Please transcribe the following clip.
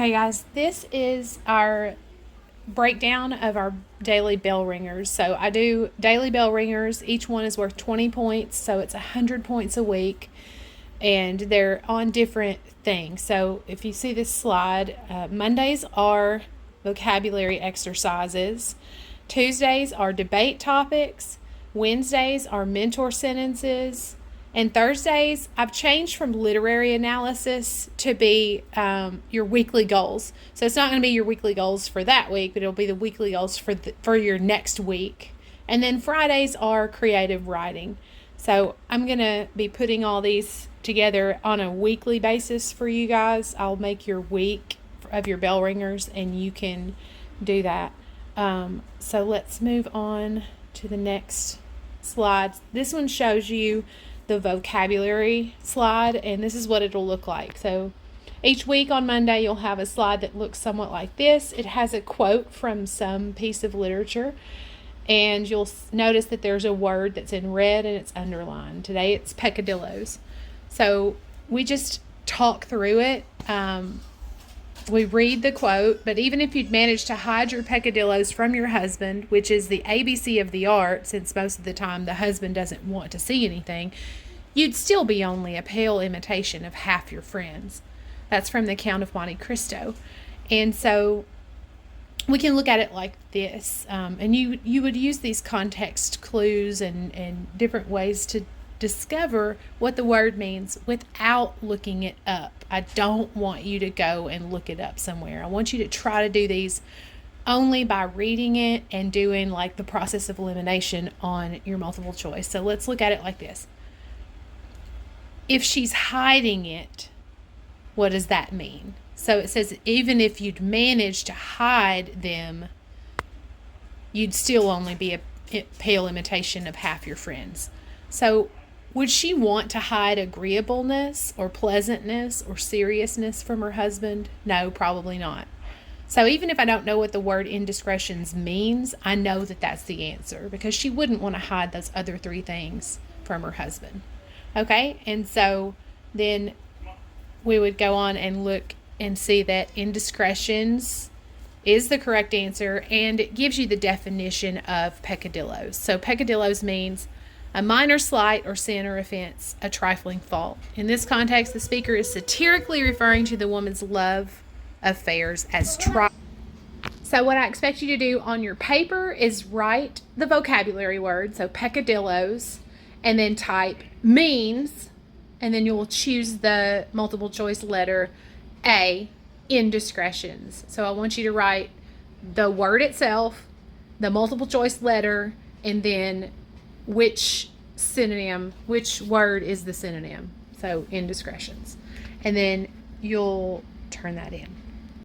Okay, guys, this is our breakdown of our daily bell ringers. So I do daily bell ringers. Each one is worth 20 points, so it's 100 points a week, and they're on different things. So if you see this slide, Mondays are vocabulary exercises. Tuesdays are debate topics. Wednesdays are mentor sentences. And Thursdays, I've changed from literary analysis to be your weekly goals. So it's not going to be your weekly goals for that week, but it'll be the weekly goals for your next week. And then Fridays are creative writing. So I'm going to be putting all these together on a weekly basis for you guys. I'll make your week of your bell ringers, and you can do that. So let's move on to the next slide. This one shows you the vocabulary slide, and this is what it'll look like. So each week on Monday you'll have a slide that looks somewhat like this. It has a quote from some piece of literature, and you'll notice that there's a word that's in red and it's underlined. Today it's peccadillos. So we just talk through it. We read the quote, but even if you'd manage to hide your peccadillos from your husband, which is the ABC of the art, since most of the time the husband doesn't want to see anything, you'd still be only a pale imitation of half your friends. That's from the Count of Monte Cristo. And so we can look at it like this. And you would use these context clues and different ways to discover what the word means without looking it up. I don't want you to go and look it up somewhere. I want you to try to do these only by reading it and doing like the process of elimination on your multiple choice. So let's look at it like this. If she's hiding it, what does that mean? So it says even if you'd manage to hide them, you'd still only be a pale imitation of half your friends. So would she want to hide agreeableness or pleasantness or seriousness from her husband? No, probably not. So even if I don't know what the word indiscretions means, I know that that's the answer, because she wouldn't want to hide those other three things from her husband. Okay, and so then we would go on and look and see that indiscretions is the correct answer, and it gives you the definition of peccadillos. So peccadillos means a minor slight or sin or offense, a trifling fault. In this context, the speaker is satirically referring to the woman's love affairs as So what I expect you to do on your paper is write the vocabulary word, so peccadillos, and then type means, and then you'll choose the multiple choice letter A, indiscretions. So I want you to write the word itself, the multiple choice letter, and then which word is the synonym. So indiscretions. And then you'll turn that in.